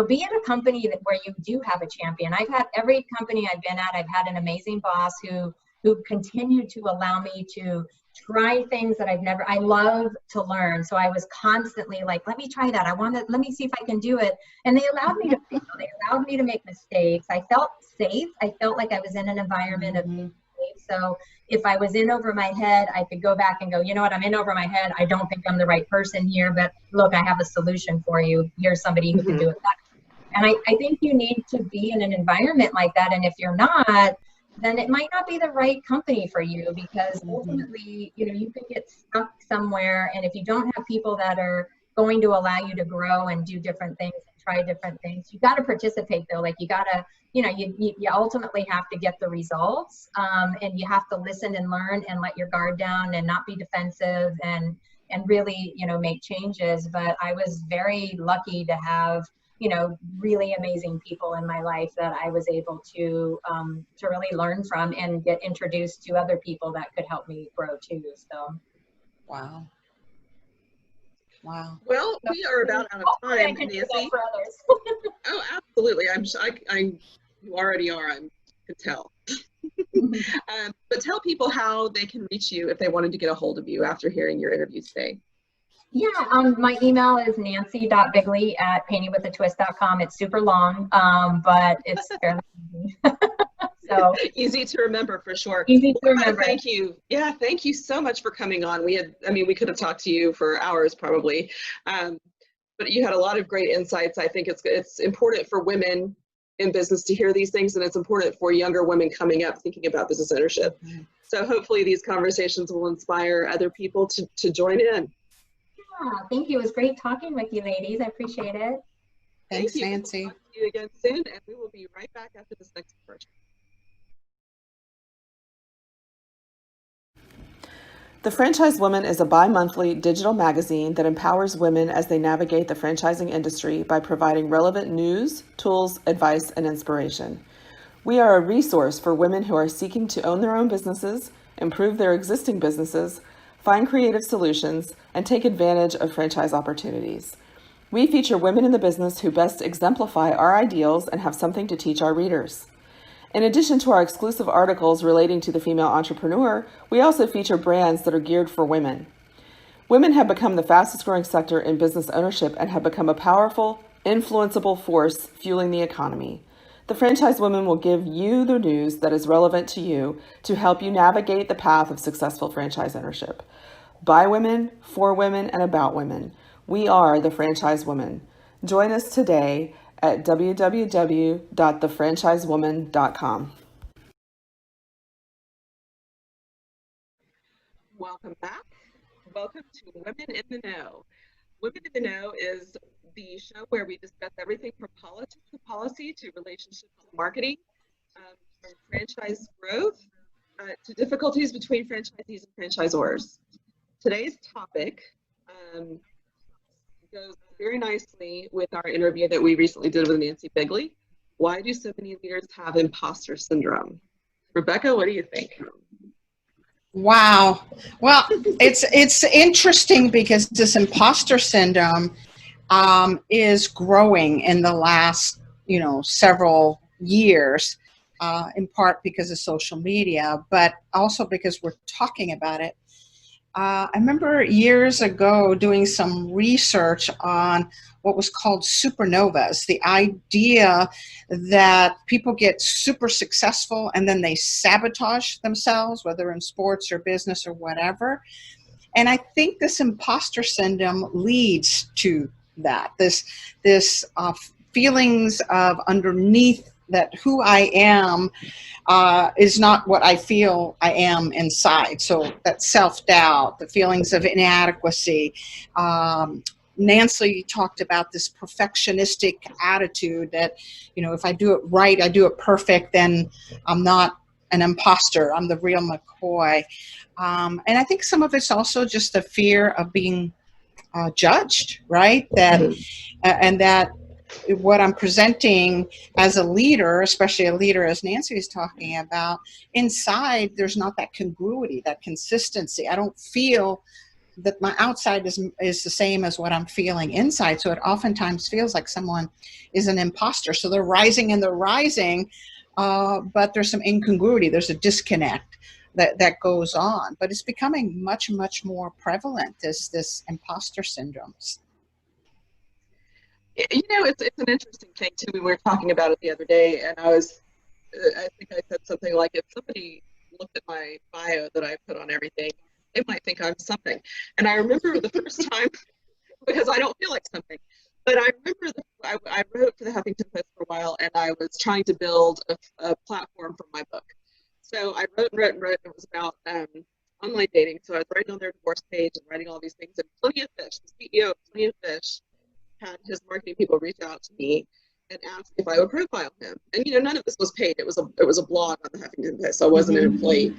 be in a company where you do have a champion. I've had every company I've been at, I've had an amazing boss who continued to allow me to try things that I love to learn. So I was constantly like, let me try that. let me see if I can do it. And they allowed me to fail. They allowed me to make mistakes. I felt safe. I felt like I was in an environment of being safe. So if I was in over my head, I could go back and go, you know what, I'm in over my head. I don't think I'm the right person here, but look, I have a solution for you. Here's somebody who can do it better. And I think you need to be in an environment like that. And if you're not, then it might not be the right company for you, because ultimately, you could get stuck somewhere. And if you don't have people that are going to allow you to grow and do different things and try different things, you got to participate though. Like, you got to, you ultimately have to get the results, and you have to listen and learn and let your guard down and not be defensive and really, make changes. But I was very lucky to have, really amazing people in my life that I was able to really learn from and get introduced to other people that could help me grow too. So, wow. Well, we are about out of time, Nancy. Oh, absolutely. You already are. I can tell. But tell people how they can reach you if they wanted to get a hold of you after hearing your interview today. Yeah, my email is nancy.bigley@paintingwithatwist.com. It's super long, but it's fairly easy. So easy to remember for sure. Easy to remember. Thank you. Yeah, thank you so much for coming on. We could have talked to you for hours probably, but you had a lot of great insights. I think it's important for women in business to hear these things, and it's important for younger women coming up thinking about business ownership. So hopefully these conversations will inspire other people to join in. Thank you. It was great talking with you ladies. I appreciate it. Thanks, Thank you. Nancy. We'll talk to you again soon, and we will be right back after this next commercial. The Franchise Woman is a bi-monthly digital magazine that empowers women as they navigate the franchising industry by providing relevant news, tools, advice, and inspiration. We are a resource for women who are seeking to own their own businesses, improve their existing businesses, find creative solutions, and take advantage of franchise opportunities. We feature women in the business who best exemplify our ideals and have something to teach our readers. In addition to our exclusive articles relating to the female entrepreneur, we also feature brands that are geared for women. Women have become the fastest growing sector in business ownership and have become a powerful, influenceable force fueling the economy. The Franchise Woman will give you the news that is relevant to you to help you navigate the path of successful franchise ownership. By women, for women, and about women. We are the Franchise Woman. Join us today at www.thefranchisewoman.com. Welcome back. Welcome to Women in the Know. Women in the Know is the show where we discuss everything from politics to policy to relationships to marketing, from franchise growth to difficulties between franchisees and franchisors. Today's topic goes very nicely with our interview that we recently did with Nancy Bigley. Why do so many leaders have imposter syndrome? Rebecca, what do you think? Wow. Well, it's interesting because this imposter syndrome is growing in the last, several years, in part because of social media, but also because we're talking about it. I remember years ago doing some research on what was called supernovas, the idea that people get super successful and then they sabotage themselves, whether in sports or business or whatever. And I think this imposter syndrome leads to that, this feelings of underneath that who I am is not what I feel I am inside. So that self-doubt, the feelings of inadequacy. Nancy talked about this perfectionistic attitude that, if I do it right, I do it perfect, then I'm not an imposter, I'm the real McCoy. And I think some of it's also just the fear of being judged, right? And that what I'm presenting as a leader, especially a leader as Nancy is talking about, inside there's not that congruity, that consistency. I don't feel that my outside is the same as what I'm feeling inside. So it oftentimes feels like someone is an imposter. So they're rising, but there's some incongruity. There's a disconnect that goes on. But it's becoming much, much more prevalent, this imposter syndromes. It's an interesting thing too. We were talking about it the other day, and I think I said something like, if somebody looked at my bio that I put on everything, they might think I'm something. And I remember the first time, because I don't feel like something, but I remember I wrote for the Huffington Post for a while, and I was trying to build a platform for my book. So I wrote, and it was about online dating. So I was writing on their divorce page and writing all these things. And Plenty of Fish, the CEO of Plenty of Fish, had his marketing people reach out to me and ask if I would profile him. And none of this was paid. It was a blog on the Huffington Post, so I wasn't an employee.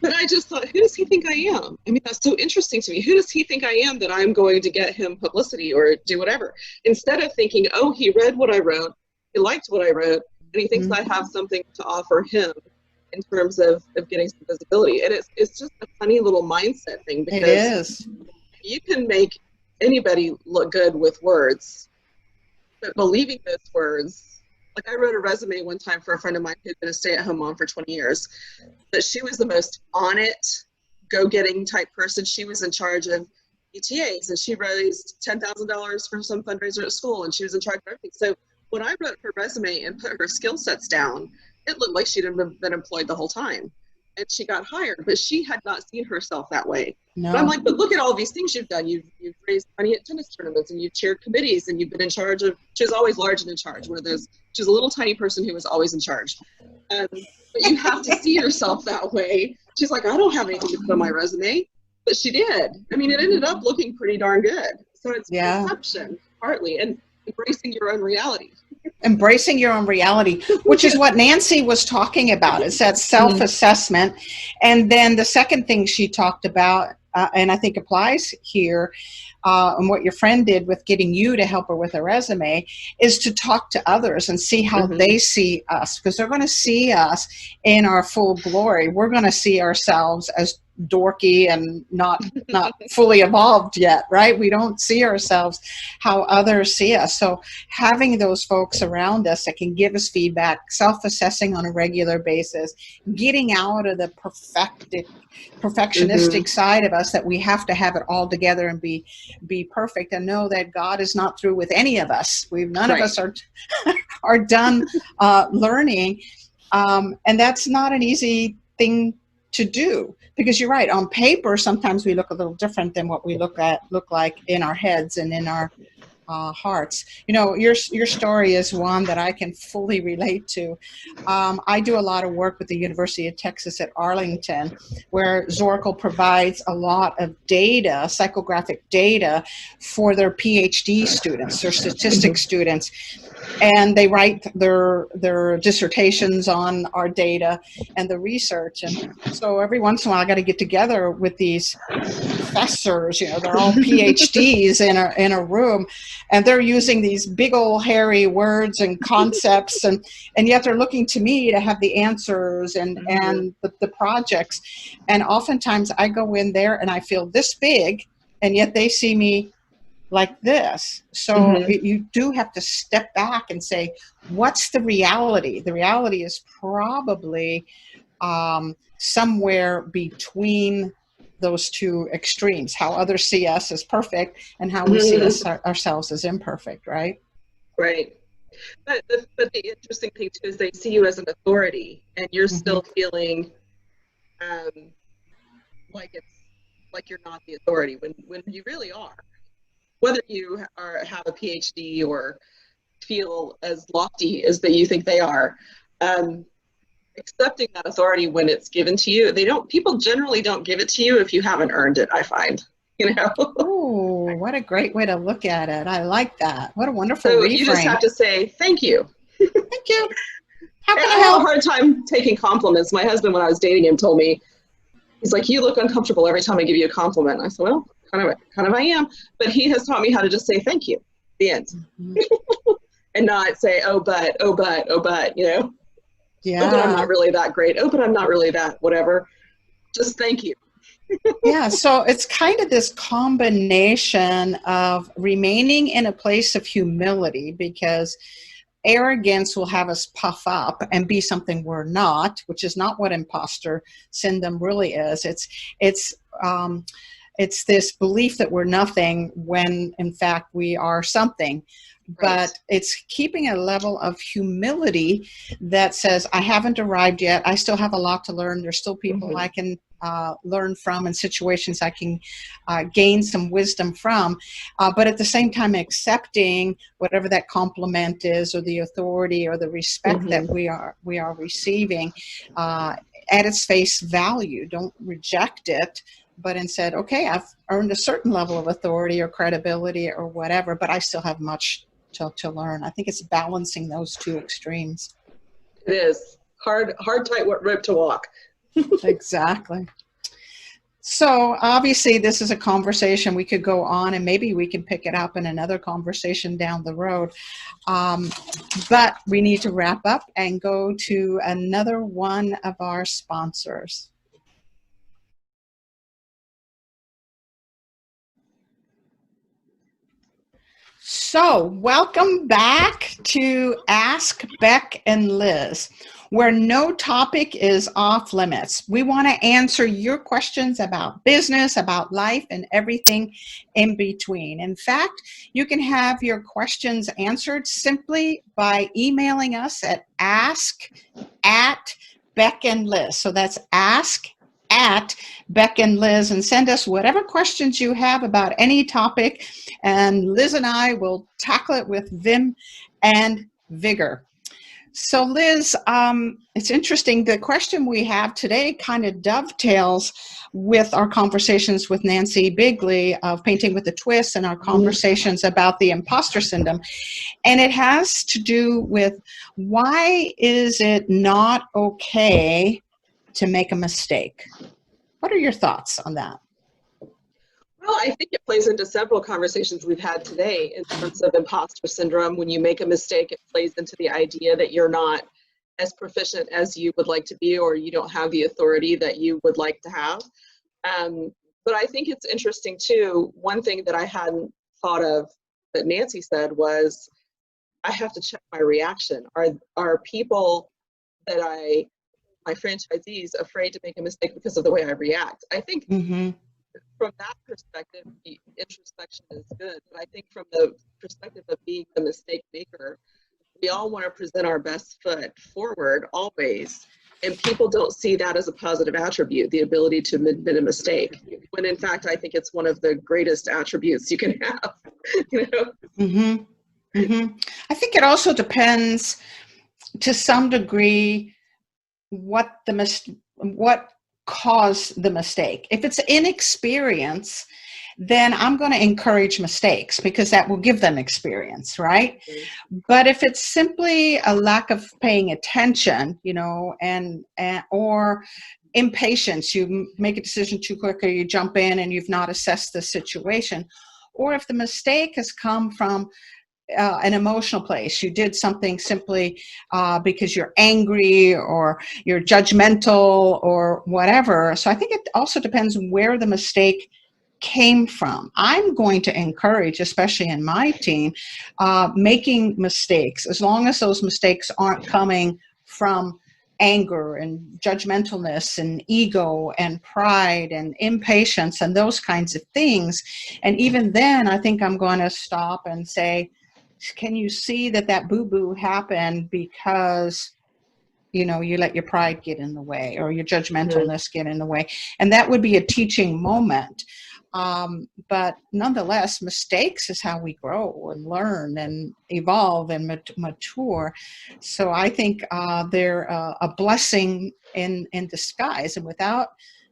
But I just thought, who does he think I am? I mean, that's so interesting to me. Who does he think I am that I'm going to get him publicity or do whatever? Instead of thinking, oh, he read what I wrote, he liked what I wrote, and he thinks I have something to offer him in terms of getting some visibility. And it's just a funny little mindset thing, because it is. You can make anybody look good with words, but believing those words, like I wrote a resume one time for a friend of mine who'd been a stay-at-home mom for 20 years, but she was the most on it, go-getting type person. She was in charge of ETAs, and she raised $10,000 for some fundraiser at school, and she was in charge of everything. So when I wrote her resume and put her skill sets down, it looked like she'd been employed the whole time. And she got hired, but she had not seen herself that way. No. But I'm like, but look at all these things you've done. You've raised money at tennis tournaments, and you've chaired committees, and you've been in charge of. She was always large and in charge. One of those. She was a little tiny person who was always in charge. But you have to see yourself that way. She's like, I don't have anything to put on my resume. But she did. I mean, it ended up looking pretty darn good. So it's Yeah. perception, partly, and embracing your own reality. Embracing your own reality, which is what Nancy was talking about. It's that self-assessment. And then the second thing she talked about, and I think applies here, and what your friend did with getting you to help her with a resume, is to talk to others and see how they see us, because they're going to see us in our full glory. We're going to see ourselves as dorky and not fully evolved yet, right? We don't see ourselves how others see us. So having those folks around us that can give us feedback, self-assessing on a regular basis, getting out of the perfectionistic side of us that we have to have it all together and be perfect, and know that God is not through with any of us. None of us are done learning, and that's not an easy thing to do, because you're right, on paper sometimes we look a little different than what we look like in our heads and in our hearts. You know, your story is one that I can fully relate to. I do a lot of work with the University of Texas at Arlington, where Zorkel provides a lot of data, psychographic data, for their PhD students, their statistics students, and they write their dissertations on our data and the research. And so every once in a while I got to get together with these professors, you know, they're all PhDs in a room, and they're using these big old hairy words and concepts, and yet they're looking to me to have the answers and the projects. And oftentimes I go in there and I feel this big, and yet they see me like this. So you do have to step back and say, what's the reality? The reality is probably somewhere between those two extremes, how others see us as perfect and how we see ourselves as imperfect, right? Right. But the interesting thing too is they see you as an authority, and you're still feeling like you're not the authority when you really are. Whether you have a PhD or feel as lofty as that you think they are, accepting that authority when it's given to you. People generally don't give it to you if you haven't earned it, I find. You know? Oh, what a great way to look at it. I like that. What a wonderful So reframe. you just have to say, thank you. Thank you. How can I have help? a hard time taking compliments. My husband, when I was dating him, told me, he's like, you look uncomfortable every time I give you a compliment. I said, well, kind of I am. But he has taught me how to just say thank you, the end. And not say, oh, but, you know? Yeah. Oh, but I'm not really that great. Oh, but I'm not really that whatever. Just thank you. Yeah, so it's kind of this combination of remaining in a place of humility, because arrogance will have us puff up and be something we're not, which is not what imposter syndrome really is. It's this belief that we're nothing when in fact we are something. But it's keeping a level of humility that says, I haven't arrived yet. I still have a lot to learn. There's still people I can learn from, and situations I can gain some wisdom from. But at the same time, accepting whatever that compliment is, or the authority or the respect that we are receiving at its face value. Don't reject it, but instead, okay, I've earned a certain level of authority or credibility or whatever, but I still have much to learn. I think it's balancing those two extremes. It is hard tight rope to walk. Exactly. So obviously this is a conversation we could go on, and maybe we can pick it up in another conversation down the road. But we need to wrap up and go to another one of our sponsors. So, welcome back to Ask Beck and Liz, where no topic is off limits. We want to answer your questions about business, about life, and everything in between. In fact, you can have your questions answered simply by emailing us at ask@beckandliz. So that's ask@beckandliz, and send us whatever questions you have about any topic, and Liz and I will tackle it with vim and vigor. So Liz, it's interesting. The question we have today kind of dovetails with our conversations with Nancy Bigley of Painting with a Twist and our conversations about the imposter syndrome. And it has to do with, why is it not okay to make a mistake? What are your thoughts on that? Well, I think it plays into several conversations we've had today in terms of imposter syndrome. When you make a mistake, it plays into the idea that you're not as proficient as you would like to be, or you don't have the authority that you would like to have. But I think it's interesting too, one thing that I hadn't thought of that Nancy said was, I have to check my reaction. Are people that my franchisees, afraid to make a mistake because of the way I react? I think from that perspective, the introspection is good. But I think from the perspective of being the mistake maker, we all want to present our best foot forward always. And people don't see that as a positive attribute, the ability to admit a mistake, when in fact, I think it's one of the greatest attributes you can have. You know? I think it also depends to some degree what caused the mistake. If it's inexperience, then I'm going to encourage mistakes because that will give them experience, right? But if it's simply a lack of paying attention, you know, and or impatience, you make a decision too quick, or you jump in and you've not assessed the situation, or if the mistake has come from an emotional place, you did something simply because you're angry or you're judgmental or whatever. So I think it also depends where the mistake came from. I'm going to encourage, especially in my team, making mistakes, as long as those mistakes aren't coming from anger and judgmentalness and ego and pride and impatience and those kinds of things. And even then, I think I'm going to stop and say, can you see that boo-boo happened because, you know, you let your pride get in the way or your judgmentalness get in the way? And that would be a teaching moment. But nonetheless, mistakes is how we grow and learn and evolve and mature. So I think they're a blessing in disguise. And without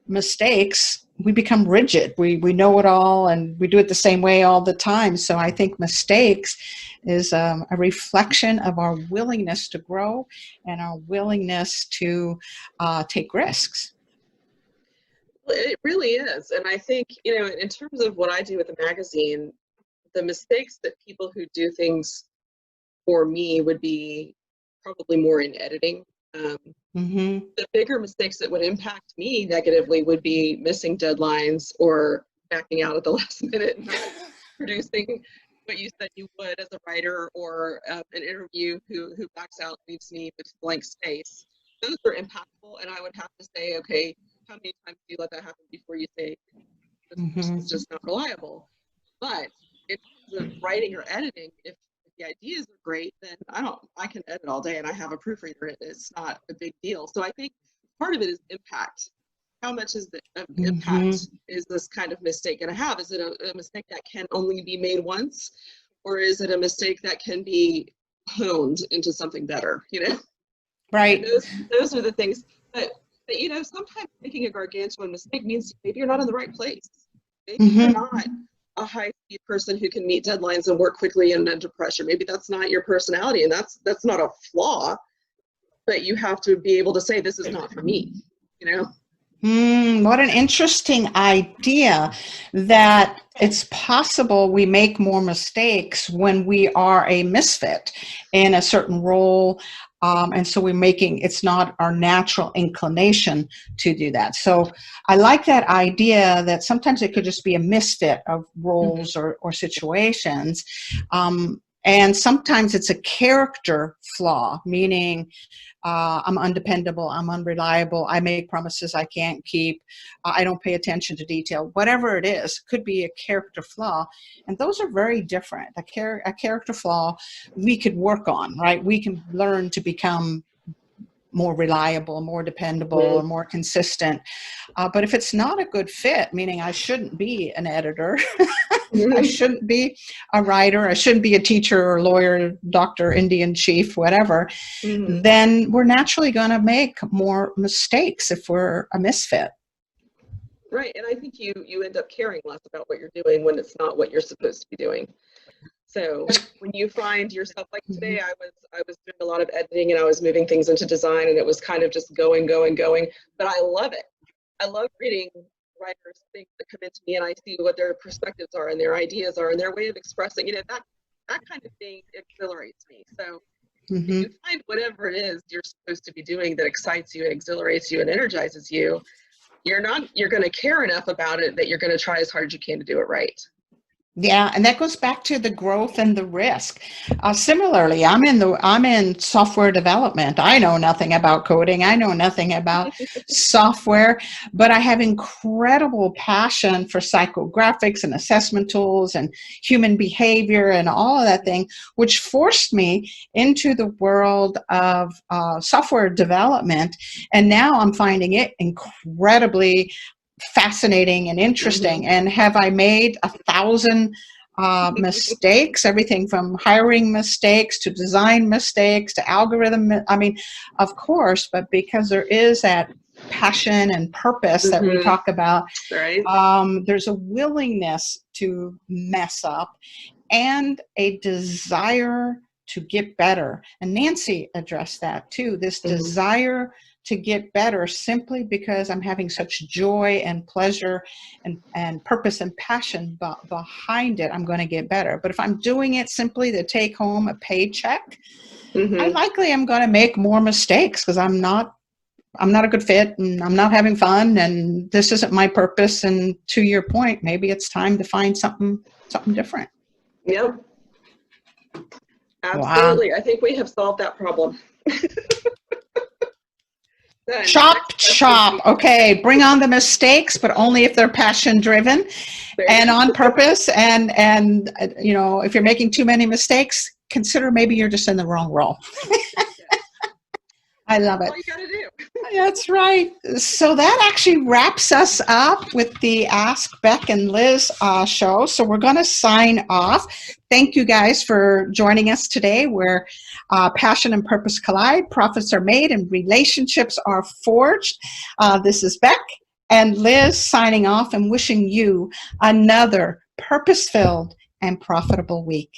mistakes, we become rigid. We know it all and we do it the same way all the time. So I think mistakes is a reflection of our willingness to grow and our willingness to take risks. It really is. And I think, you know, in terms of what I do with the magazine, the mistakes that people who do things for me would be probably more in editing. The bigger mistakes that would impact me negatively would be missing deadlines or backing out at the last minute and not producing what you said you would as a writer, or an interview who backs out, leaves me with blank space. Those are impactful, and I would have to say, okay, how many times do you let that happen before you say this person is just not reliable? But in terms of writing or editing, if the ideas are great, then I can edit all day and I have a proofreader. It's not a big deal. So I think part of it is impact. How much is the impact is this kind of mistake going to have? Is it a mistake that can only be made once, or is it a mistake that can be honed into something better? You know, right? Those are the things. But you know, sometimes making a gargantuan mistake means maybe you're not in the right place. Maybe you're not a high-speed person who can meet deadlines and work quickly and under pressure. Maybe that's not your personality, and that's not a flaw. But you have to be able to say, this is not for me. You know. What an interesting idea, that it's possible we make more mistakes when we are a misfit in a certain role. And so it's not our natural inclination to do that. So I like that idea that sometimes it could just be a misfit of roles or situations. And sometimes it's a character flaw, meaning I'm undependable, I'm unreliable, I make promises I can't keep, I don't pay attention to detail. Whatever it is, could be a character flaw. And those are very different. A character flaw we could work on, right? We can learn to become more reliable, more dependable, or more consistent. But if it's not a good fit, meaning I shouldn't be an editor, I shouldn't be a writer, I shouldn't be a teacher or lawyer, doctor, Indian chief, whatever, then we're naturally going to make more mistakes if we're a misfit. Right, and I think you end up caring less about what you're doing when it's not what you're supposed to be doing. So when you find yourself, like today, I was doing a lot of editing and I was moving things into design, and it was kind of just going. But I love it. I love reading writers' things that come into me, and I see what their perspectives are and their ideas are and their way of expressing. That kind of thing exhilarates me. So if you find whatever it is you're supposed to be doing that excites you and exhilarates you and energizes you, you're going to care enough about it that you're going to try as hard as you can to do it right. Yeah, and that goes back to the growth and the risk. Similarly, I'm in software development. I know nothing about coding. I know nothing about software, but I have incredible passion for psychographics and assessment tools and human behavior and all of that thing, which forced me into the world of software development. And now I'm finding it incredibly fascinating and interesting. And have I made 1,000 mistakes, everything from hiring mistakes to design mistakes to algorithm? I mean, of course, but because there is that passion and purpose that we talk about, right. There's a willingness to mess up and a desire to get better. And Nancy addressed that too, this desire to get better simply because I'm having such joy and pleasure and purpose and passion behind it. I'm going to get better. But if I'm doing it simply to take home a paycheck, I likely am going to make more mistakes because I'm not a good fit and I'm not having fun and this isn't my purpose. And to your point, maybe it's time to find something different. Yep. Absolutely. Wow. I think we have solved that problem. Chop. Okay, bring on the mistakes, but only if they're passion driven and on purpose. And if you're making too many mistakes, consider maybe you're just in the wrong role. I love it. That's all you gotta do. That's right. So that actually wraps us up with the Ask Beck and Liz show. So we're going to sign off. Thank you guys for joining us today, where passion and purpose collide, profits are made, and relationships are forged. This is Beck and Liz signing off and wishing you another purpose-filled and profitable week.